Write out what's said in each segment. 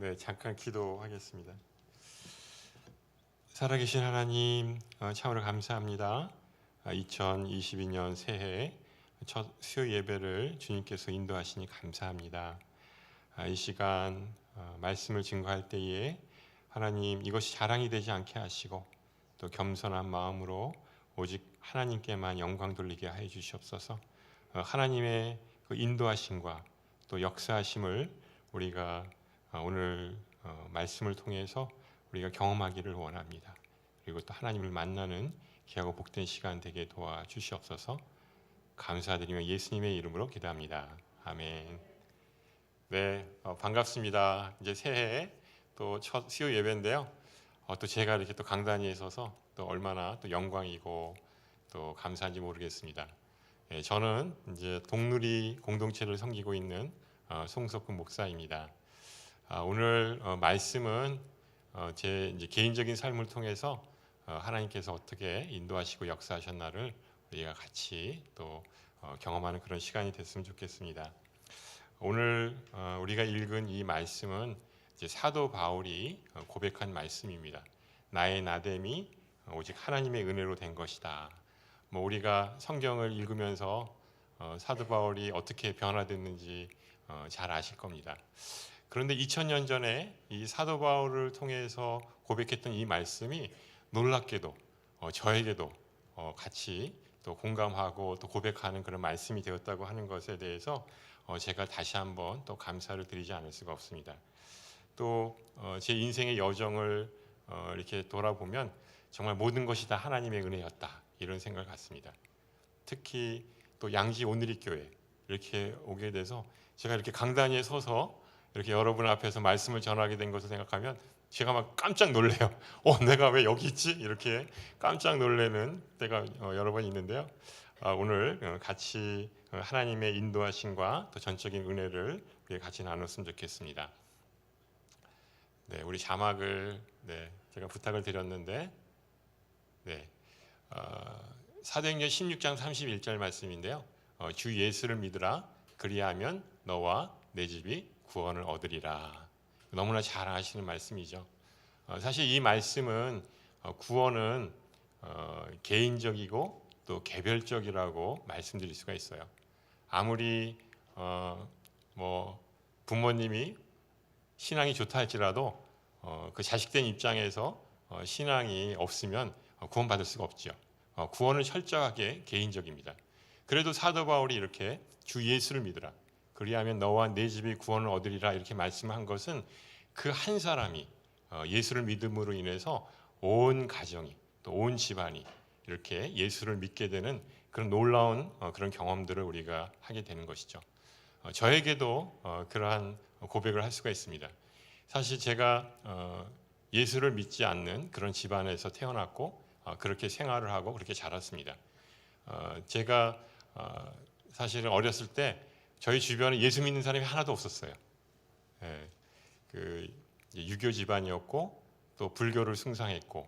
네, 잠깐 기도하겠습니다. 살아계신 하나님, 참으로 감사합니다. 2022년 새해 첫 수요 예배를 주님께서 인도하시니 감사합니다. 이 시간 말씀을 증거할 때에 하나님 이것이 자랑이 되지 않게 하시고 또 겸손한 마음으로 오직 하나님께만 영광 돌리게 하여 주시옵소서. 하나님의 그 인도하심과 또 역사하심을 우리가 오늘 말씀을 통해서 우리가 경험하기를 원합니다. 그리고 또 하나님을 만나는 귀하고 복된 시간 되게 도와주시옵소서. 감사드리며 예수님의 이름으로 기도합니다. 아멘. 네, 반갑습니다. 이제 새해 또 첫 수요 예배인데요. 또 제가 이렇게 또 강단위에 서서 또 얼마나 또 영광이고 또 감사한지 모르겠습니다. 저는 이제 동누리 공동체를 섬기고 있는 송석훈 목사입니다. 오늘 말씀은 제 이제 개인적인 삶을 통해서 하나님께서 어떻게 인도하시고 역사하셨나를 우리가 같이 또 경험하는 그런 시간이 됐으면 좋겠습니다. 오늘 우리가 읽은 이 말씀은 이제 사도 바울이 고백한 말씀입니다. 나의 나됨이 오직 하나님의 은혜로 된 것이다. 우리가 성경을 읽으면서 사도 바울이 어떻게 변화됐는지 잘 아실 겁니다. 그런데 2000년 전에 이 사도 바울을 통해서 고백했던 이 말씀이 놀랍게도 저에게도 같이 또 공감하고 또 고백하는 그런 말씀이 되었다고 하는 것에 대해서 제가 다시 한번 또 감사를 드리지 않을 수가 없습니다. 또 제 인생의 여정을 이렇게 돌아보면 정말 모든 것이 다 하나님의 은혜였다 이런 생각을 갖습니다. 특히 또 양지 온누리교회 이렇게 오게 돼서 제가 이렇게 강단위에 서서 이렇게 여러분 앞에서 말씀을 전하게 된 것을 생각하면 제가 막 깜짝 놀래요. 내가 왜 여기 있지? 이렇게 깜짝 놀래는 때가 여러 번 있는데요. 오늘 같이 하나님의 인도하심과 또 전적인 은혜를 같이 나눴으면 좋겠습니다. 네, 우리 자막을 제가 부탁을 드렸는데 사도행전 16장 31절 말씀인데요. 주 예수를 믿으라 그리하면 너와 내 집이 구원을 얻으리라. 너무나 잘 아시는 말씀이죠. 사실 이 말씀은 구원은 개인적이고 또 개별적이라고 말씀드릴 수가 있어요. 아무리 부모님이 신앙이 좋다 할지라도 그 자식된 입장에서 신앙이 없으면 구원받을 수가 없죠. 구원은 철저하게 개인적입니다. 그래도 사도 바울이 이렇게 주 예수를 믿으라 그리하면 너와 내 집이 구원을 얻으리라 이렇게 말씀한 것은 그 한 사람이 예수를 믿음으로 인해서 온 가정이 또 온 집안이 이렇게 예수를 믿게 되는 그런 놀라운 그런 경험들을 우리가 하게 되는 것이죠. 저에게도 그러한 고백을 할 수가 있습니다. 사실 제가 예수를 믿지 않는 그런 집안에서 태어났고 그렇게 생활을 하고 그렇게 자랐습니다. 제가 사실은 어렸을 때 저희 주변에 예수 믿는 사람이 하나도 없었어요. 그 유교 집안이었고 또 불교를 숭상했고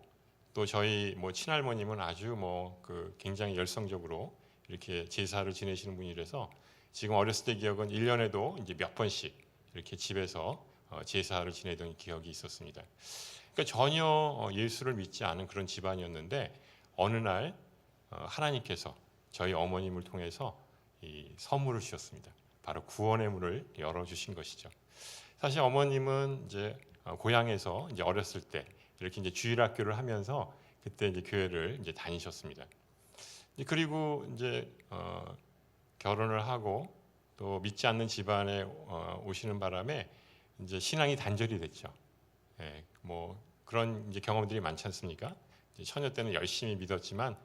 또 저희 친할머님은 아주 그 굉장히 열성적으로 이렇게 제사를 지내시는 분이라서 지금 어렸을 때 기억은 1년에도 이제 몇 번씩 이렇게 집에서 제사를 지내던 기억이 있었습니다. 그러니까 전혀 예수를 믿지 않은 그런 집안이었는데 어느 날 하나님께서 저희 어머님을 통해서 이 선물을 주셨습니다. 바로 구원의 문을 열어주신 것이죠. 사실 어머님은 이제 고향에서 이제 어렸을 때 이렇게 이제 주일학교를 하면서 그때 이제 교회를 이제 다니셨습니다. 그리고 이제 결혼을 하고 또 믿지 않는 집안에 오시는 바람에 이제 신앙이 단절이 됐죠. 그런 이제 경험들이 많지 않습니까? 이제 처녀 때는 열심히 믿었지만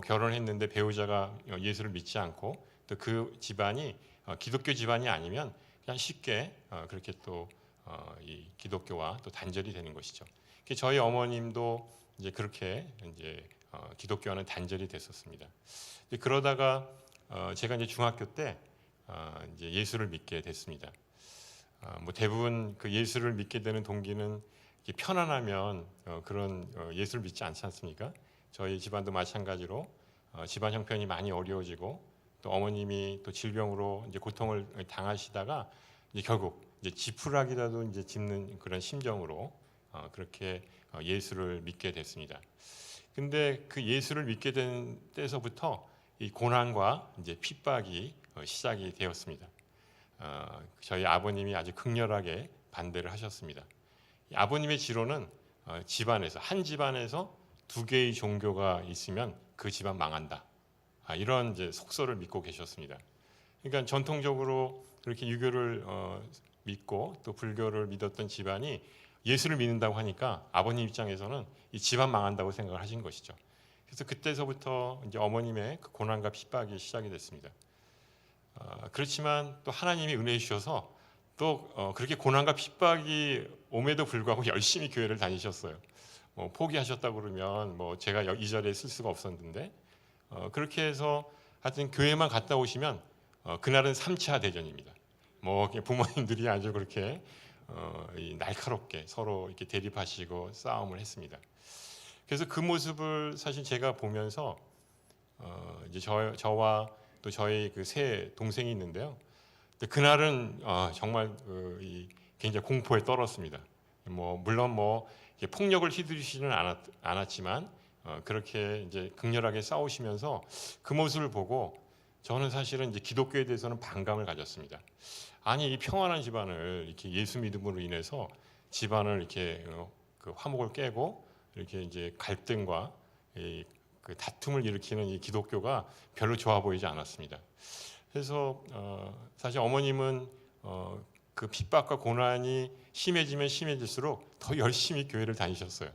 결혼했는데 배우자가 예수를 믿지 않고 또 그 집안이 기독교 집안이 아니면 그냥 쉽게 그렇게 또 이 기독교와 또 단절이 되는 것이죠. 저희 어머님도 이제 그렇게 이제 기독교와는 단절이 됐었습니다. 그러다가 제가 이제 중학교 때 이제 예수를 믿게 됐습니다. 대부분 그 예수를 믿게 되는 동기는 편안하면 그런 예수를 믿지 않지 않습니까? 저희 집안도 마찬가지로 집안 형편이 많이 어려워지고 또 어머님이 또 질병으로 이제 고통을 당하시다가 이제 결국 이제 지푸라기라도 이제 짚는 그런 심정으로 그렇게 예수를 믿게 됐습니다. 근데 그 예수를 믿게 된 때서부터 이 고난과 이제 핍박이 시작이 되었습니다. 저희 아버님이 아주 극렬하게 반대를 하셨습니다. 아버님의 지론은 집안에서 한 집안에서 두 개의 종교가 있으면 그 집안 망한다. 이런 이제 속설을 믿고 계셨습니다. 그러니까 전통적으로 그렇게 유교를 믿고 또 불교를 믿었던 집안이 예수를 믿는다고 하니까 아버님 입장에서는 이 집안 망한다고 생각을 하신 것이죠. 그래서 그때서부터 이제 어머님의 그 고난과 핍박이 시작이 됐습니다. 그렇지만 또 하나님이 은혜 주셔서 또 그렇게 고난과 핍박이 옴에도 불구하고 열심히 교회를 다니셨어요. 포기하셨다고 그러면 제가 이 자리에 쓸 수가 없었는데 그렇게 해서 하여튼 교회만 갔다 오시면 그날은 3차 대전입니다. 부모님들이 아주 그렇게 날카롭게 서로 이렇게 대립하시고 싸움을 했습니다. 그래서 그 모습을 사실 제가 보면서 이제 저와 또 저희 그 세 동생이 있는데요. 그날은 정말 굉장히 공포에 떨었습니다. 물론 폭력을 휘두르시는 않았지만 그렇게 이제 극렬하게 싸우시면서 그 모습을 보고 저는 사실은 이제 기독교에 대해서는 반감을 가졌습니다. 아니 이 평안한 집안을 이렇게 예수 믿음으로 인해서 집안을 이렇게 그 화목을 깨고 이렇게 이제 갈등과 그 다툼을 일으키는 이 기독교가 별로 좋아 보이지 않았습니다. 그래서 사실 어머님은 그 핍박과 고난이 심해지면 심해질수록 더 열심히 교회를 다니셨어요.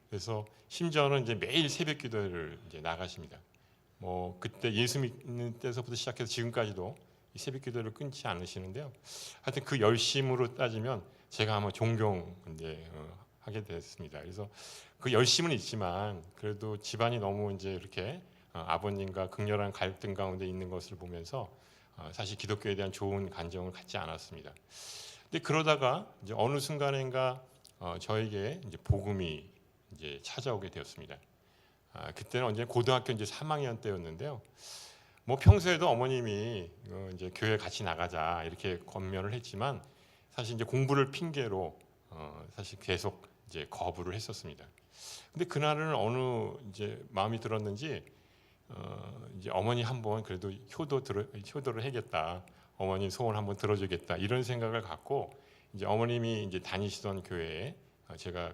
그래서 심지어는 이제 매일 새벽기도를 이제 나가십니다. 그때 예수 믿는 때서부터 시작해서 지금까지도 이 새벽기도를 끊지 않으시는데요. 하여튼 그 열심으로 따지면 제가 아마 존경 이제 하게 됐습니다. 그래서 그 열심은 있지만 그래도 집안이 너무 이제 이렇게 아버님과 극렬한 갈등 가운데 있는 것을 보면서 사실 기독교에 대한 좋은 감정을 갖지 않았습니다. 근데 그러다가 이제 어느 순간인가 저에게 이제 복음이 이제 찾아오게 되었습니다. 그때는 언제 고등학교 이제 3학년 때였는데요. 평소에도 어머님이 이제 교회 같이 나가자 이렇게 권면을 했지만 사실 이제 공부를 핑계로 사실 계속 이제 거부를 했었습니다. 근데 그날은 어느 이제 마음이 들었는지 이제 어머니 한번 그래도 효도를 해야겠다. 어머니 소원 한번 들어주겠다. 이런 생각을 갖고 이제 어머님이 이제 다니시던 교회에 제가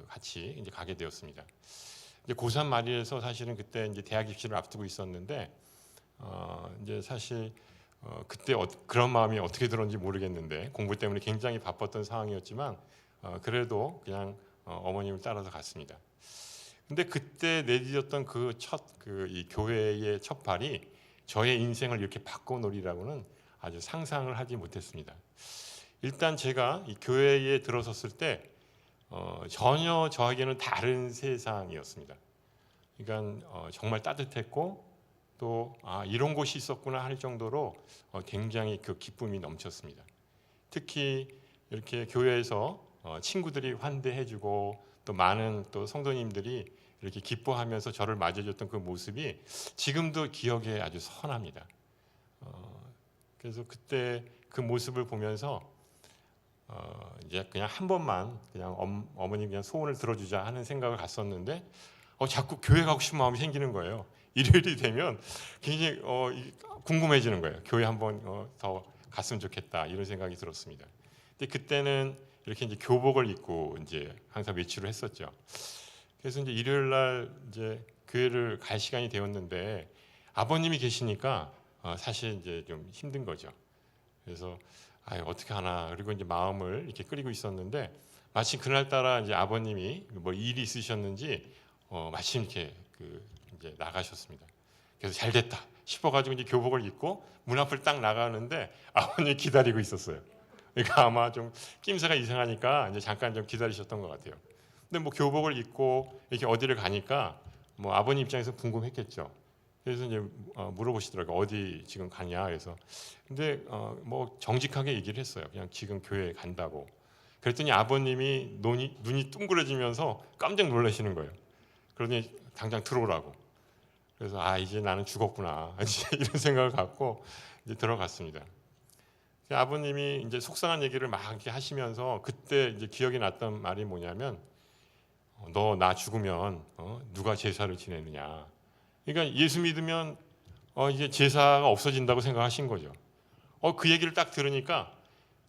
같이 이제 가게 되었습니다. 이제 고3 말이라서 사실은 그때 이제 대학 입시를 앞두고 있었는데 이제 사실 그때 그런 마음이 어떻게 들었는지 모르겠는데 공부 때문에 굉장히 바빴던 상황이었지만 그래도 그냥 어머님을 따라서 갔습니다. 근데 그때 내디뎠던 이 교회의 첫 발이 저의 인생을 이렇게 바꿔놓으리라고는 아주 상상을 하지 못했습니다. 일단 제가 이 교회에 들어섰을 때 전혀 저에게는 다른 세상이었습니다. 그러니까 정말 따뜻했고 또 이런 곳이 있었구나 할 정도로 굉장히 그 기쁨이 넘쳤습니다. 특히 이렇게 교회에서 친구들이 환대해주고 또 많은 또 성도님들이 이렇게 기뻐하면서 저를 맞이해줬던 그 모습이 지금도 기억에 아주 선합니다. 그래서 그때 그 모습을 보면서 이제 그냥 한 번만 그냥 어머님 그냥 소원을 들어주자 하는 생각을 갔었는데 자꾸 교회 가고 싶은 마음이 생기는 거예요. 일요일이 되면 굉장히 궁금해지는 거예요. 교회 한번 더 갔으면 좋겠다 이런 생각이 들었습니다. 근데 그때는 이렇게 이제 교복을 입고 이제 항상 외출을 했었죠. 그래서 이제 일요일 날 이제 교회를 갈 시간이 되었는데 아버님이 계시니까 사실 이제 좀 힘든 거죠. 그래서 어떻게 하나 그리고 이제 마음을 이렇게 끓이고 있었는데 마침 그날따라 이제 아버님이 일이 있으셨는지 마침 이렇게 이제 나가셨습니다. 그래서 잘 됐다 싶어가지고 이제 교복을 입고 문 앞을 딱 나가는데 아버님이 기다리고 있었어요. 그러니까 아마 좀 낌새가 이상하니까 이제 잠깐 좀 기다리셨던 것 같아요. 근데 교복을 입고 이렇게 어디를 가니까 아버님 입장에서 궁금했겠죠. 그래서 이제 물어보시더라고요. 어디 지금 가냐. 그래서 근데 정직하게 얘기를 했어요. 그냥 지금 교회에 간다고. 그랬더니 아버님이 눈이 둥그러지면서 깜짝 놀라시는 거예요. 그러더니 당장 들어오라고. 그래서 이제 나는 죽었구나 이런 생각을 갖고 이제 들어갔습니다. 아버님이 이제 속상한 얘기를 막 이렇게 하시면서 그때 이제 기억이 났던 말이 뭐냐면 너 나 죽으면 누가 제사를 지내느냐. 그러니까 예수 믿으면 이제 제사가 없어진다고 생각하신 거죠. 그 얘기를 딱 들으니까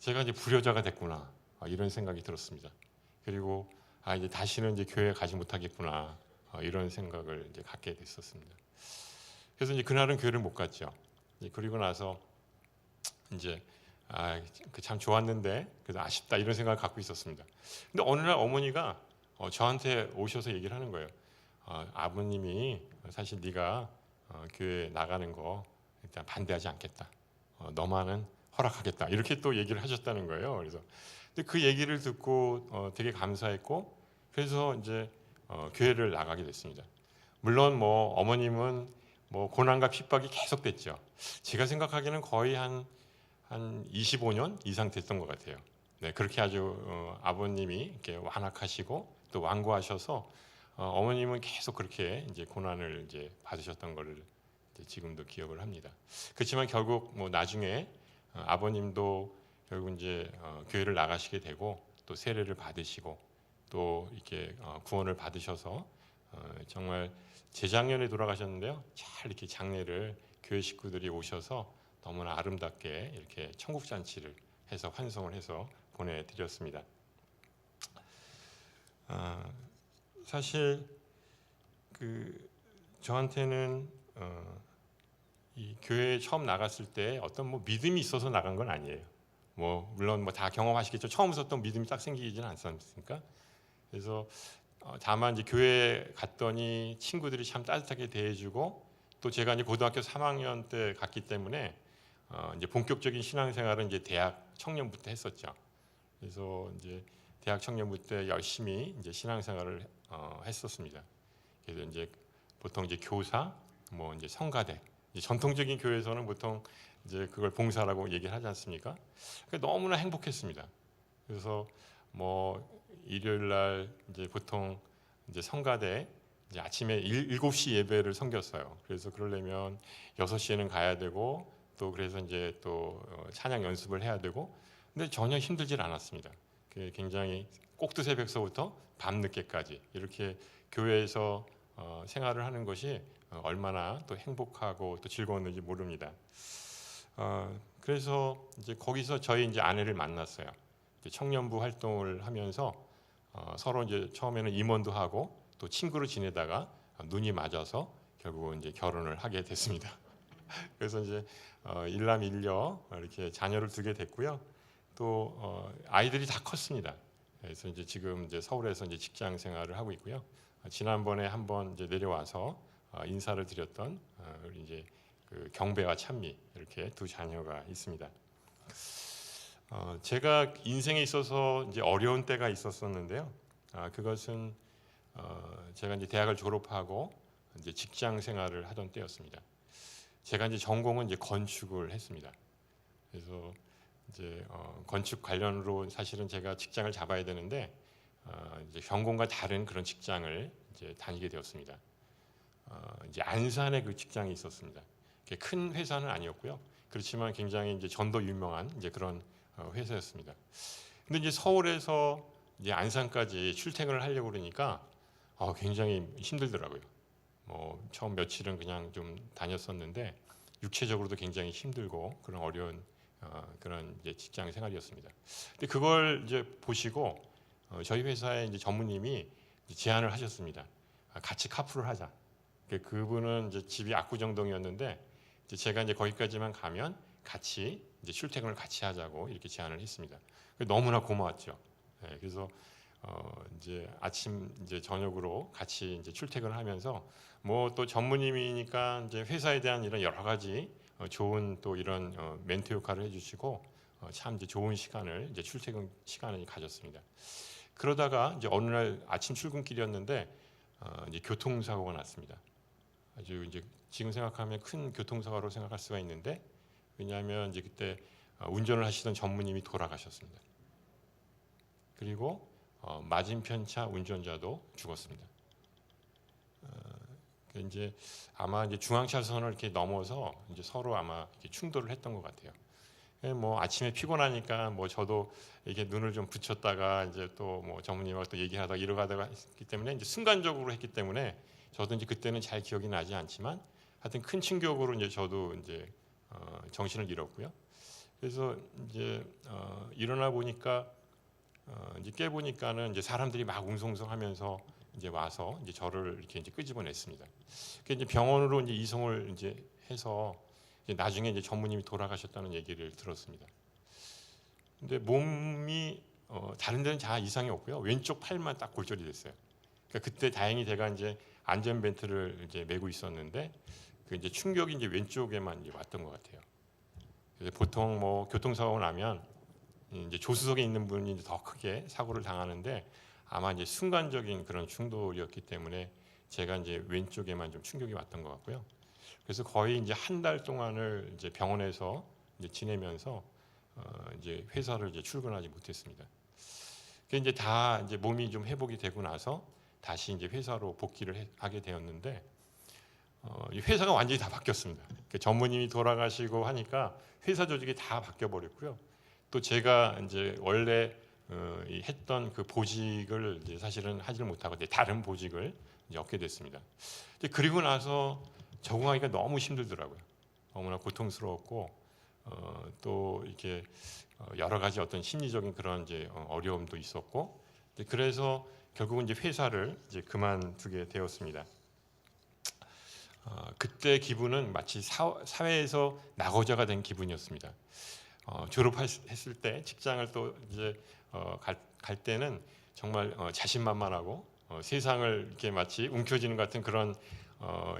제가 이제 불효자가 됐구나 이런 생각이 들었습니다. 그리고 이제 다시는 이제 교회에 가지 못하겠구나 이런 생각을 이제 갖게 됐었습니다. 그래서 이제 그날은 교회를 못 갔죠. 그리고 나서 이제 참 좋았는데 그래도 아쉽다 이런 생각을 갖고 있었습니다. 근데 어느 날 어머니가 저한테 오셔서 얘기를 하는 거예요. 아버님이 사실 네가 교회 나가는 거 일단 반대하지 않겠다. 너만은 허락하겠다. 이렇게 또 얘기를 하셨다는 거예요. 그래서 근데 그 얘기를 듣고 되게 감사했고 그래서 이제 교회를 나가게 됐습니다. 물론 뭐 어머님은 뭐 고난과 핍박이 계속됐죠. 제가 생각하기에는 거의 한 25년 이상 됐던 것 같아요. 네, 그렇게 아주 아버님이 이렇게 완악하시고 또 완고하셔서 어머님은 계속 그렇게 이제 고난을 이제 받으셨던 것을 이제 지금도 기억을 합니다. 그렇지만 결국 뭐 나중에 아버님도 결국 이제 교회를 나가시게 되고 또 세례를 받으시고 또 이렇게 구원을 받으셔서 정말 재작년에 돌아가셨는데요. 잘 이렇게 장례를 교회 식구들이 오셔서 너무나 아름답게 이렇게 천국 잔치를 해서 환송을 해서 보내드렸습니다. 사실 그 저한테는 이 교회에 처음 나갔을 때 어떤 뭐 믿음이 있어서 나간 건 아니에요. 뭐 물론 뭐 다 경험하시겠죠. 처음부터 어떤 믿음이 딱 생기지는 않습니까? 그래서 다만 이제 교회에 갔더니 친구들이 참 따뜻하게 대해주고 또 제가 이제 고등학교 3학년 때 갔기 때문에 이제 본격적인 신앙생활은 이제 대학 청년부 때 했었죠. 그래서 이제 대학 청년부 때 열심히 이제 신앙생활을 했었습니다. 그래서 이제 보통 이제 교사, 뭐 이제 성가대, 이제 전통적인 교회에서는 보통 이제 그걸 봉사라고 얘기를 하지 않습니까? 그러니까 너무나 행복했습니다. 그래서 뭐 일요일 날 이제 보통 이제 성가대 이제 아침에 7시 예배를 섬겼어요. 그래서 그러려면 6시에는 가야 되고 또 그래서 이제 또 찬양 연습을 해야 되고 근데 전혀 힘들질 않았습니다. 굉장히 꼭두새벽서부터 밤늦게까지 이렇게 교회에서 생활을 하는 것이 얼마나 또 행복하고 또 즐거웠는지 모릅니다. 그래서 이제 거기서 저희 이제 아내를 만났어요. 청년부 활동을 하면서 서로 이제 처음에는 임원도 하고 또 친구로 지내다가 눈이 맞아서 결국은 이제 결혼을 하게 됐습니다. 그래서 이제 일남 일녀 이렇게 자녀를 두게 됐고요. 또 아이들이 다 컸습니다. 그래서 이제 지금 이제 서울에서 이제 직장 생활을 하고 있고요. 지난번에 한번 이제 내려와서 인사를 드렸던 우리 이제 그 경배와 찬미 이렇게 두 자녀가 있습니다. 제가 인생에 있어서 이제 어려운 때가 있었었는데요. 그것은 제가 이제 대학을 졸업하고 이제 직장 생활을 하던 때였습니다. 제가 이제 전공은 이제 건축을 했습니다. 그래서 이제 건축 관련으로 사실은 제가 직장을 잡아야 되는데 이제 전공과 다른 그런 직장을 이제 다니게 되었습니다. 이제 안산에 그 직장이 있었습니다. 큰 회사는 아니었고요. 그렇지만 굉장히 이제 전도 유명한 이제 그런 회사였습니다. 근데 이제 서울에서 이제 안산까지 출퇴근을 하려고 그러니까 굉장히 힘들더라고요. 뭐 처음 며칠은 그냥 좀 다녔었는데 육체적으로도 굉장히 힘들고 그런 어려운 그런 이제 직장 생활이었습니다. 근데 그걸 이제 보시고 저희 회사의 이제 전무님이 이제 제안을 하셨습니다. 같이 카풀을 하자. 그분은 이제 집이 압구정동이었는데 이제 제가 이제 거기까지만 가면 같이 이제 출퇴근을 같이 하자고 이렇게 제안을 했습니다. 너무나 고마웠죠. 네, 그래서 이제 아침 이제 저녁으로 같이 이제 출퇴근을 하면서 뭐 또 전무님이니까 이제 회사에 대한 이런 여러 가지 좋은 또 이런 멘토 역할을 해주시고 참 이제 좋은 시간을 이제 출퇴근 시간을 가졌습니다. 그러다가 이제 어느 날 아침 출근길이었는데 이제 교통사고가 났습니다. 아주 이제 지금 생각하면 큰 교통사고로 생각할 수가 있는데 왜냐하면 이제 그때 운전을 하시던 전무님이 돌아가셨습니다. 그리고 맞은편 차 운전자도 죽었습니다. 이제 아마 이제 중앙차선을 이렇게 넘어서 이제 서로 아마 이렇게 충돌을 했던 것 같아요. 뭐 아침에 피곤하니까 뭐 저도 이렇게 눈을 좀 붙였다가 이제 또 뭐 전무님하고 또 얘기하다가 이러가다가 했기 때문에 이제 순간적으로 했기 때문에 저도 이제 그때는 잘 기억이 나지 않지만 하여튼 큰 충격으로 이제 저도 이제 정신을 잃었고요. 그래서 이제 일어나 보니까 이제 깨 보니까는 이제 사람들이 막 웅성웅성하면서 이제 와서 이제 저를 이렇게 이제 끄집어냈습니다. 그 이제 병원으로 이제 이송을 이제 해서 이제 나중에 이제 전무님이 돌아가셨다는 얘기를 들었습니다. 근데 몸이 다른 데는 다 이상이 없고요. 왼쪽 팔만 딱 골절이 됐어요. 그러니까 그때 다행히 제가 이제 안전벨트를 이제 메고 있었는데 그 이제 충격이 이제 왼쪽에만 이제 왔던 것 같아요. 그래서 보통 뭐 교통사고 나면 이제 조수석에 있는 분이 이제 더 크게 사고를 당하는데 아마 이제 순간적인 그런 충돌이었기 때문에 제가 이제 왼쪽에만 좀 충격이 왔던 것 같고요. 그래서 거의 이제 한 달 동안을 이제 병원에서 이제 지내면서 이제 회사를 이제 출근하지 못했습니다. 그 이제 다 이제 몸이 좀 회복이 되고 나서 다시 이제 회사로 복귀를 하게 되었는데 이 회사가 완전히 다 바뀌었습니다. 그 전무님이 돌아가시고 하니까 회사 조직이 다 바뀌어 버렸고요. 또 제가 이제 원래 했던 그 보직을 이제 사실은 하지를 못하고 다른 보직을 이제 얻게 됐습니다. 그리고 나서 적응하기가 너무 힘들더라고요. 너무나 고통스러웠고 또 이렇게 여러 가지 어떤 심리적인 그런 이제 어려움도 있었고 그래서 결국은 이제 회사를 이제 그만두게 되었습니다. 그때 기분은 마치 사회에서 낙오자가 된 기분이었습니다. 졸업했을 때 직장을 또 이제 갈 때는 정말 자신만만하고 세상을 이렇게 마치 움켜쥐는 같은 그런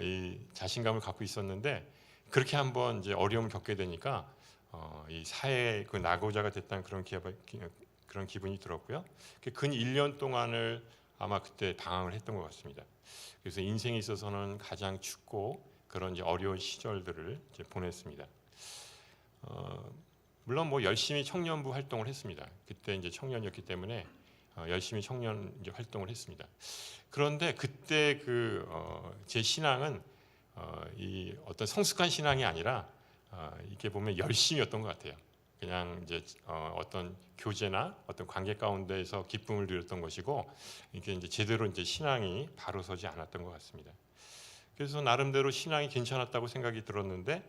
이 자신감을 갖고 있었는데 그렇게 한번 이제 어려움을 겪게 되니까 이 사회의 그 낙오자가 됐다는 그런 기분이 들었고요. 근 1년 동안을 아마 그때 방황을 했던 것 같습니다. 그래서 인생에 있어서는 가장 춥고 그런 이제 어려운 시절들을 이제 보냈습니다. 물론 뭐 열심히 청년부 활동을 했습니다. 그때 이제 청년이었기 때문에 열심히 청년 이제 활동을 했습니다. 그런데 그때 제 신앙은 이 어떤 성숙한 신앙이 아니라 이렇게 보면 열심이었던 것 같아요. 그냥 이제 어떤 교제나 어떤 관계 가운데에서 기쁨을 누렸던 것이고 이게 이제 제대로 이제 신앙이 바로 서지 않았던 것 같습니다. 그래서 나름대로 신앙이 괜찮았다고 생각이 들었는데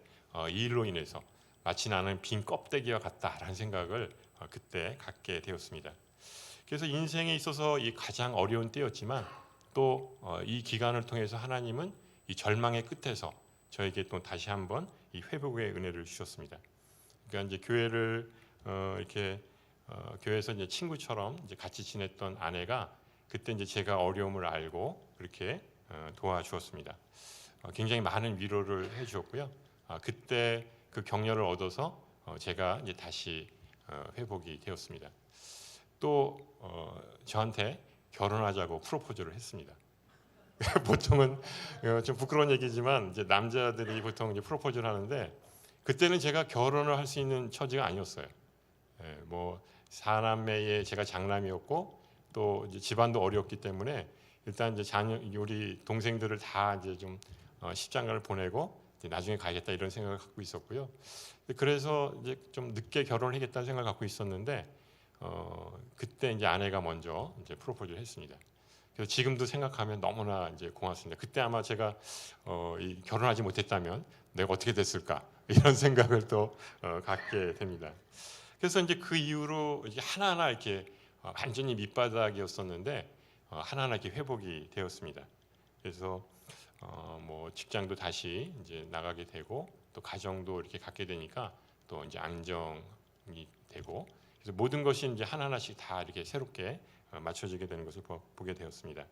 이 일로 인해서 마치 나는 빈 껍데기와 같다라는 생각을 그때 갖게 되었습니다. 그래서 인생에 있어서 이 가장 어려운 때였지만 또 이 기간을 통해서 하나님은 이 절망의 끝에서 저에게 또 다시 한번 이 회복의 은혜를 주셨습니다. 그러니까 이제 교회를 이렇게 교회에서 이제 친구처럼 이제 같이 지냈던 아내가 그때 이제 제가 어려움을 알고 그렇게 도와주었습니다. 굉장히 많은 위로를 해주었고요. 그때 그 격려를 얻어서 제가 이제 다시 회복이 되었습니다. 또 저한테 결혼하자고 프로포즈를 했습니다. 보통은 좀 부끄러운 얘기지만 이제 남자들이 보통 이제 프로포즈를 하는데 그때는 제가 결혼을 할 수 있는 처지가 아니었어요. 뭐 사남매의 제가 장남이었고 또 이제 집안도 어려웠기 때문에 일단 이제 우리 동생들을 다 이제 좀 십장가를 보내고 이제 나중에 가야겠다 이런 생각을 갖고 있었고요. 그래서 이제 좀 늦게 결혼을 하겠다는 생각을 갖고 있었는데 그때 이제 아내가 먼저 이제 프로포즈를 했습니다. 그래서 지금도 생각하면 너무나 이제 고맙습니다. 그때 아마 제가 결혼하지 못했다면 내가 어떻게 됐을까 이런 생각을 또 갖게 됩니다. 그래서 이제 그 이후로 이제 하나하나 이렇게 완전히 밑바닥이었었는데 하나하나 이렇게 회복이 되었습니다. 그래서 뭐 직장도 다시 이제 나가게 되고 또 가정도 이렇게 갖게 되니까 또 이제 안정이 되고 그래서 모든 것이 이제 하나하나씩 다 이렇게 새롭게 맞춰지게 되는 것을 보게 되었습니다.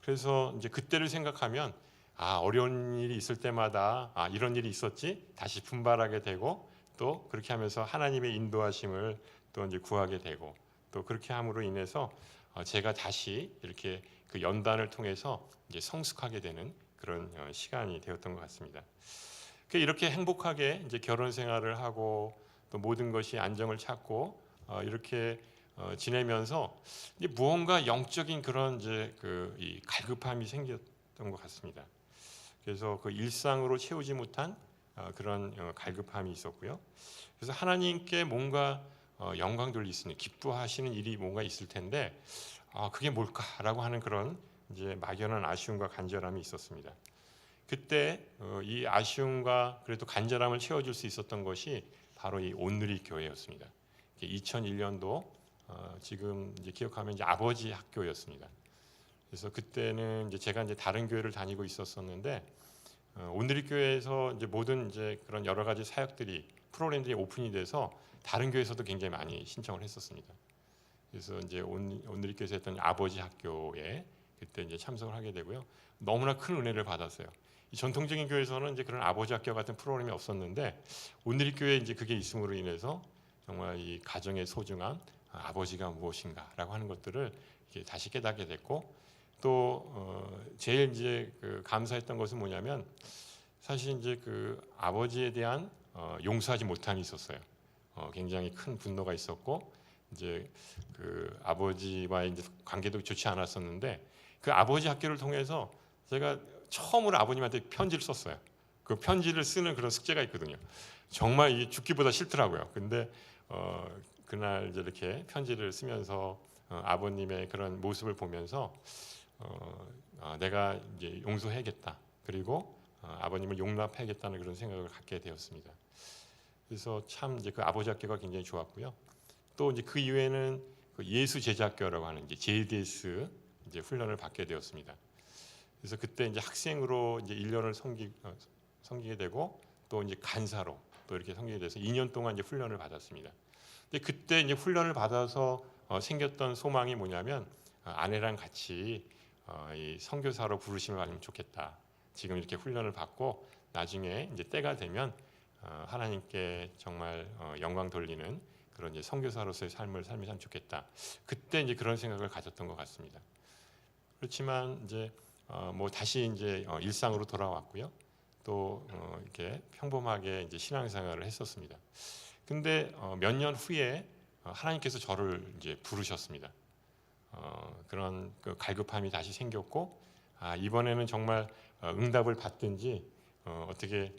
그래서 이제 그때를 생각하면 어려운 일이 있을 때마다 이런 일이 있었지 다시 분발하게 되고 또 그렇게 하면서 하나님의 인도하심을 또 이제 구하게 되고 또 그렇게 함으로 인해서 제가 다시 이렇게 그 연단을 통해서 이제 성숙하게 되는 그런 시간이 되었던 것 같습니다. 이렇게 행복하게 이제 결혼 생활을 하고 또 모든 것이 안정을 찾고 이렇게 지내면서 이제 무언가 영적인 그런 이제 이 갈급함이 생겼던 것 같습니다. 그래서 그 일상으로 채우지 못한 그런 갈급함이 있었고요. 그래서 하나님께 뭔가 영광 돌릴 수 있는 기뻐하시는 일이 뭔가 있을 텐데 그게 뭘까라고 하는 그런 이제 막연한 아쉬움과 간절함이 있었습니다. 그때 이 아쉬움과 그래도 간절함을 채워줄 수 있었던 것이 바로 이 온누리 교회였습니다. 2001년도 지금 이제 기억하면 이제 아버지 학교였습니다. 그래서 그때는 이제 제가 이제 다른 교회를 다니고 있었었는데 온누리 교회에서 이제 모든 이제 그런 여러 가지 사역들이 프로그램들이 오픈이 돼서 다른 교회에서도 굉장히 많이 신청을 했었습니다. 그래서 이제 온누리 교회에서 했던 아버지 학교에 그때 이제 참석을 하게 되고요. 너무나 큰 은혜를 받았어요. 이 전통적인 교회에서는 이제 그런 아버지 학교 같은 프로그램이 없었는데 온누리 교회에 이제 그게 있음으로 인해서 정말 이 가정의 소중함, 아버지가 무엇인가라고 하는 것들을 이렇게 다시 깨닫게 됐고 또 제일 이제 그 감사했던 것은 뭐냐면 사실 이제 그 아버지에 대한 용서하지 못함이 있었어요. 굉장히 큰 분노가 있었고 이제 그 아버지와의 이제 관계도 좋지 않았었는데 그 아버지 학교를 통해서 제가 처음으로 아버님한테 편지를 썼어요. 그 편지를 쓰는 그런 숙제가 있거든요. 정말 이게 죽기보다 싫더라고요. 근데 그날 이제 이렇게 편지를 쓰면서 아버님의 그런 모습을 보면서 내가 이제 용서해야겠다. 그리고 아버님을 용납해야겠다는 그런 생각을 갖게 되었습니다. 그래서 참 이제 그 아버지 학교가 굉장히 좋았고요. 또 이제 그 이후에는 그 예수 제자학교라고 하는 이제 JDS 이제 훈련을 받게 되었습니다. 그래서 그때 이제 학생으로 이제 1년을 섬기게 되고 또 이제 간사로 또 이렇게 섬기게 돼서 2년 동안 이제 훈련을 받았습니다. 근데 그때 이제 훈련을 받아서 생겼던 소망이 뭐냐면 아내랑 같이 이 선교사로 부르심을 받으면 좋겠다. 지금 이렇게 훈련을 받고 나중에 이제 때가 되면 하나님께 정말 영광 돌리는 그런 이제 선교사로서의 삶을 살면 좋겠다. 그때 이제 그런 생각을 가졌던 것 같습니다. 그렇지만 이제 뭐 다시 이제 일상으로 돌아왔고요. 또 이렇게 평범하게 이제 신앙생활을 했었습니다. 근데 몇 년 후에 하나님께서 저를 이제 부르셨습니다. 그런 그 갈급함이 다시 생겼고 이번에는 정말 응답을 받든지 어떻게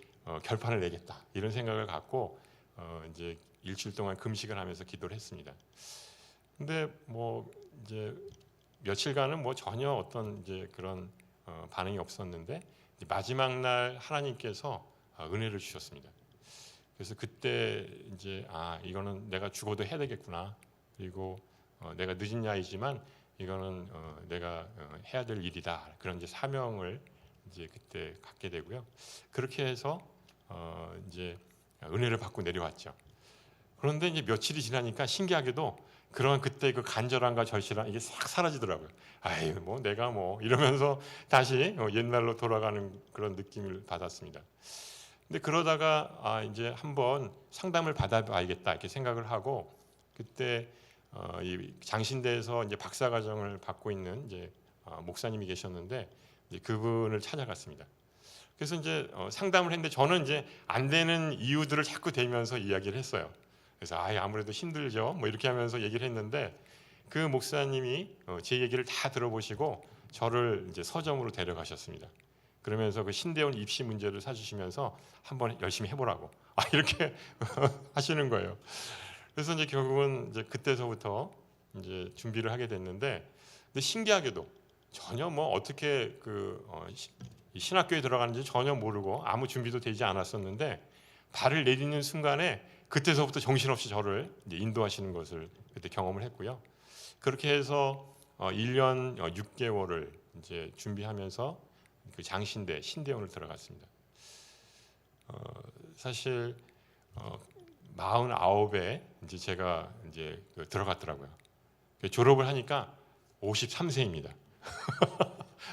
결판을 내겠다 이런 생각을 갖고 이제 일주일 동안 금식을 하면서 기도를 했습니다. 근데 뭐 이제 며칠간은 뭐 전혀 어떤 이제 그런 반응이 없었는데 이제 마지막 날 하나님께서 은혜를 주셨습니다. 그래서 그때 이제 이거는 내가 죽어도 해야 되겠구나. 그리고 내가 늦은 나이지만 이거는 내가 해야 될 일이다. 그런 이제 사명을 이제 그때 갖게 되고요. 그렇게 해서 이제 은혜를 받고 내려왔죠. 그런데 이제 며칠이 지나니까 신기하게도 그런 그때 그 간절함과 절실함 이게 싹 사라지더라고요. 아유 뭐 내가 뭐 이러면서 다시 옛날로 돌아가는 그런 느낌을 받았습니다. 근데 그러다가 이제 한번 상담을 받아봐야겠다 이렇게 생각을 하고 그때 이 장신대에서 이제 박사과정을 받고 있는 이제 목사님이 계셨는데 이제 그분을 찾아갔습니다. 그래서 이제 상담을 했는데 저는 이제 안 되는 이유들을 자꾸 대면서 이야기를 했어요. 그래서 아무래도 힘들죠. 뭐 이렇게 하면서 얘기를 했는데 그 목사님이 제 얘기를 다 들어보시고 저를 이제 서점으로 데려가셨습니다. 그러면서 그 신대원 입시 문제를 사주시면서 한번 열심히 해보라고 이렇게 하시는 거예요. 그래서 이제 결국은 이제 그때서부터 이제 준비를 하게 됐는데, 근데 신기하게도 전혀 뭐 어떻게 그 신학교에 들어가는지 전혀 모르고 아무 준비도 되지 않았었는데 발을 내딛는 순간에 그때서부터 정신없이 저를 이제 인도하시는 것을 그때 경험을 했고요. 그렇게 해서 1년 6개월을 이제 준비하면서 그 장신대 신대원을 들어갔습니다. 사실 49에 이제 제가 이제 들어갔더라고요. 졸업을 하니까 53세입니다.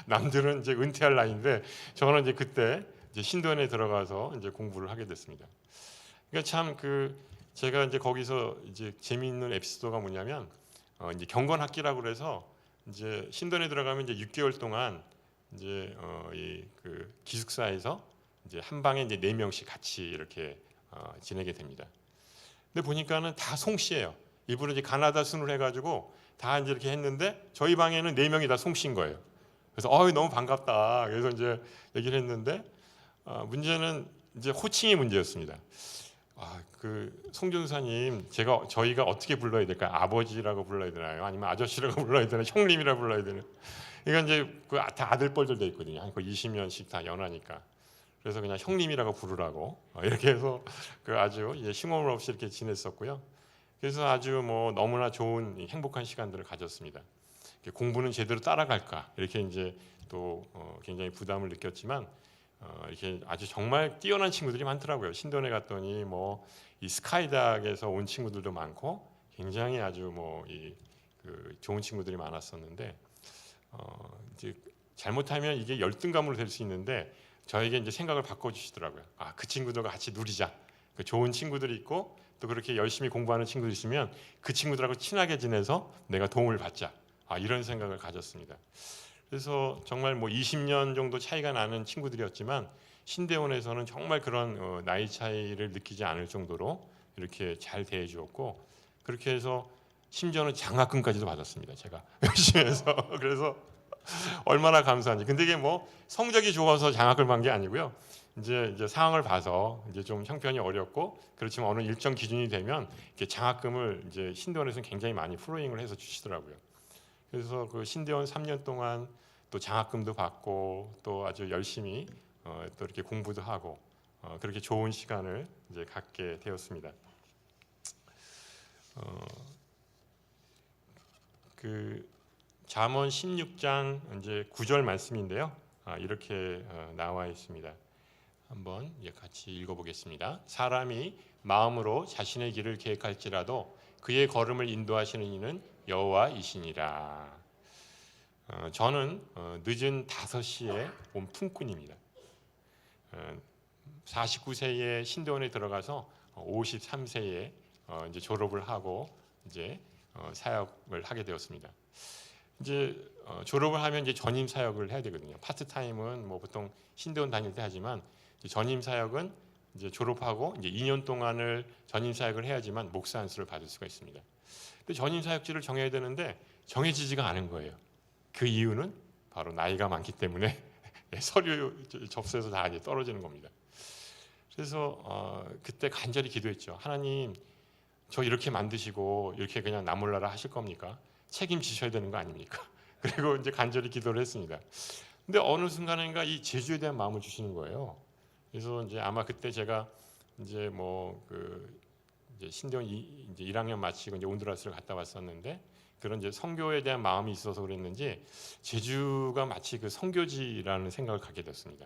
남들은 이제 은퇴할 나이인데 저는 이제 그때 이제 신대원에 들어가서 이제 공부를 하게 됐습니다. 그러니까 참 제가 이제 거기서 이제 재미있는 에피소드가 뭐냐면 이제 경건학기라고 그래서 이제 신대원에 들어가면 이제 6개월 동안 이제 이 그 기숙사에서 이제 한 방에 이제 4명씩 같이 이렇게 지내게 됩니다. 근데 보니까는 다 송씨예요. 일부러 이제 가나다 순을 해가지고 다 이제 이렇게 했는데 저희 방에는 4명이 다 송씨인 거예요. 그래서 너무 반갑다. 그래서 이제 얘기를 했는데 문제는 이제 호칭이 문제였습니다. 그 송준사님, 저희가 어떻게 불러야 될까요? 아버지라고 불러야 되나요? 아니면 아저씨라고 불러야 되나요? 형님이라고 불러야 되나요? 이건 이제 다 아들뻘들 돼 있거든요. 한 20년씩 다 연하니까. 그래서 그냥 형님이라고 부르라고 이렇게 해서 그 아주 쉼없 없이 이렇게 지냈었고요. 그래서 아주 뭐 너무나 좋은 행복한 시간들을 가졌습니다. 공부는 제대로 따라갈까 이렇게 이제 또 굉장히 부담을 느꼈지만 이렇게 아주 정말 뛰어난 친구들이 많더라고요. 신도원에 갔더니 뭐 이 스카이닥에서 온 친구들도 많고 굉장히 아주 뭐 그 좋은 친구들이 많았었는데 이제 잘못하면 이게 열등감으로 될 수 있는데 저에게 이제 생각을 바꿔주시더라고요. 그 친구들과 같이 누리자. 그 좋은 친구들이 있고 또 그렇게 열심히 공부하는 친구들이 있으면 그 친구들하고 친하게 지내서 내가 도움을 받자. 이런 생각을 가졌습니다. 그래서 정말 뭐 20년 정도 차이가 나는 친구들이었지만 신대원에서는 정말 그런 나이 차이를 느끼지 않을 정도로 이렇게 잘 대해 주었고 그렇게 해서 심지어는 장학금까지도 받았습니다. 제가 열심히 해서. 그래서 얼마나 감사한지. 근데 이게 뭐 성적이 좋아서 장학을 받은 게 아니고요. 이제 상황을 봐서 이제 좀 형편이 어렵고 그렇지만 어느 일정 기준이 되면 이렇게 장학금을 이제 신대원에서는 굉장히 많이 프로잉을 해서 주시더라고요. 그래서 그 신대원 3년 동안 또 장학금도 받고 또 아주 열심히 또 이렇게 공부도 하고 그렇게 좋은 시간을 이제 갖게 되었습니다. 그 잠언 16장 이제 9절 말씀인데요. 이렇게 나와 있습니다. 한번 같이 읽어보겠습니다. 사람이 마음으로 자신의 길을 계획할지라도 그의 걸음을 인도하시는 이는 여호와이시니라. 저는 늦은 5시에 온 품꾼입니다. 49세에 신대원에 들어가서 53세에 이제 졸업을 하고 이제 사역을 하게 되었습니다. 이제 졸업을 하면 이제 전임 사역을 해야 되거든요. 파트타임은 뭐 보통 신대원 다닐 때 하지만 전임 사역은 이제 졸업하고 이제 2년 동안을 전임 사역을 해야지만 목사 안수를 받을 수가 있습니다. 근데 전임 사역지를 정해야 되는데 정해지지가 않은 거예요. 그 이유는 바로 나이가 많기 때문에 서류 접수해서 다 이제 떨어지는 겁니다. 그래서 그때 간절히 기도했죠. 하나님, 저 이렇게 만드시고 이렇게 그냥 나 몰라라 하실 겁니까? 책임지셔야 되는 거 아닙니까? 그리고 이제 간절히 기도를 했습니다. 근데 어느 순간인가 이 제주에 대한 마음을 주시는 거예요. 그래서 이제 아마 그때 제가 이제 뭐 그 이제 신대원 이제 1학년 마치고 이제 온두라스를 갔다 왔었는데 그런 이제 선교에 대한 마음이 있어서 그랬는지 제주가 마치 그 선교지라는 생각을 갖게 됐습니다.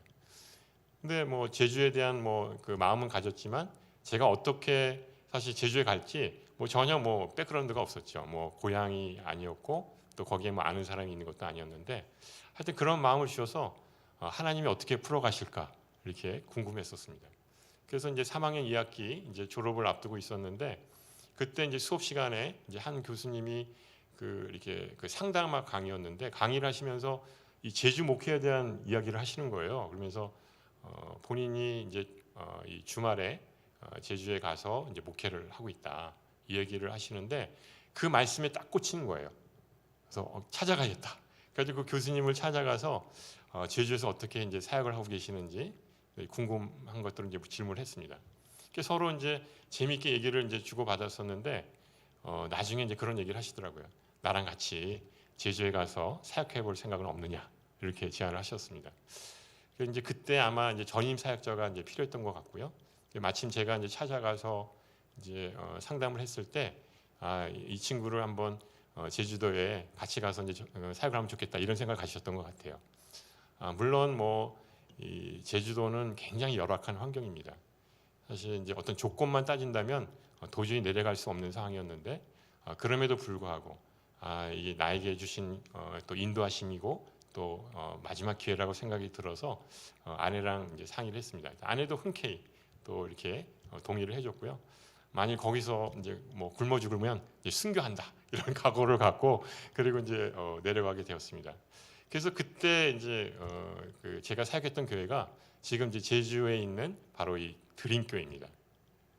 근데 뭐 제주에 대한 뭐 그 마음은 가졌지만 제가 어떻게 사실 제주에 갈지 뭐 전혀 뭐 백그라운드가 없었죠. 뭐 고향이 아니었고 또 거기에 뭐 아는 사람이 있는 것도 아니었는데 하여튼 그런 마음을 주셔서 하나님이 어떻게 풀어가실까 이렇게 궁금했었습니다. 그래서 이제 3학년 2학기 이제 졸업을 앞두고 있었는데 그때 이제 수업 시간에 이제 한 교수님이 그 이렇게 그 상담학 강의였는데 강의를 하시면서 이 제주 목회에 대한 이야기를 하시는 거예요. 그러면서 본인이 이제 이 주말에 제주에 가서 이제 목회를 하고 있다 이 얘기를 하시는데 그 말씀에 딱 꽂히는 거예요. 그래서 찾아가겠다. 그래서 그 교수님을 찾아가서 제주에서 어떻게 이제 사역을 하고 계시는지 궁금한 것들을 이제 질문을 했습니다. 서로 이제 재미있게 얘기를 이제 주고 받았었는데 나중에 이제 그런 얘기를 하시더라고요. 나랑 같이 제주에 가서 사역해 볼 생각은 없느냐 이렇게 제안을 하셨습니다. 그래서 이제 그때 아마 이제 전임 사역자가 이제 필요했던 것 같고요. 마침 제가 이제 찾아가서 이제 상담을 했을 때 이 친구를 한번 제주도에 같이 가서 이제 사역을 하면 좋겠다 이런 생각을 가지셨던 것 같아요. 물론 뭐 이 제주도는 굉장히 열악한 환경입니다. 사실 이제 어떤 조건만 따진다면 도저히 내려갈 수 없는 상황이었는데 그럼에도 불구하고 이게 나에게 주신 또 인도하심이고 또 마지막 기회라고 생각이 들어서 아내랑 이제 상의를 했습니다. 아내도 흔쾌히 또 이렇게 동의를 해줬고요. 만일 거기서 이제 뭐 굶어 죽으면 이제 순교한다 이런 각오를 갖고 그리고 이제 내려가게 되었습니다. 그래서 그때 이제 그 제가 사역했던 교회가 지금 이제 제주에 있는 바로 이 드림교회입니다.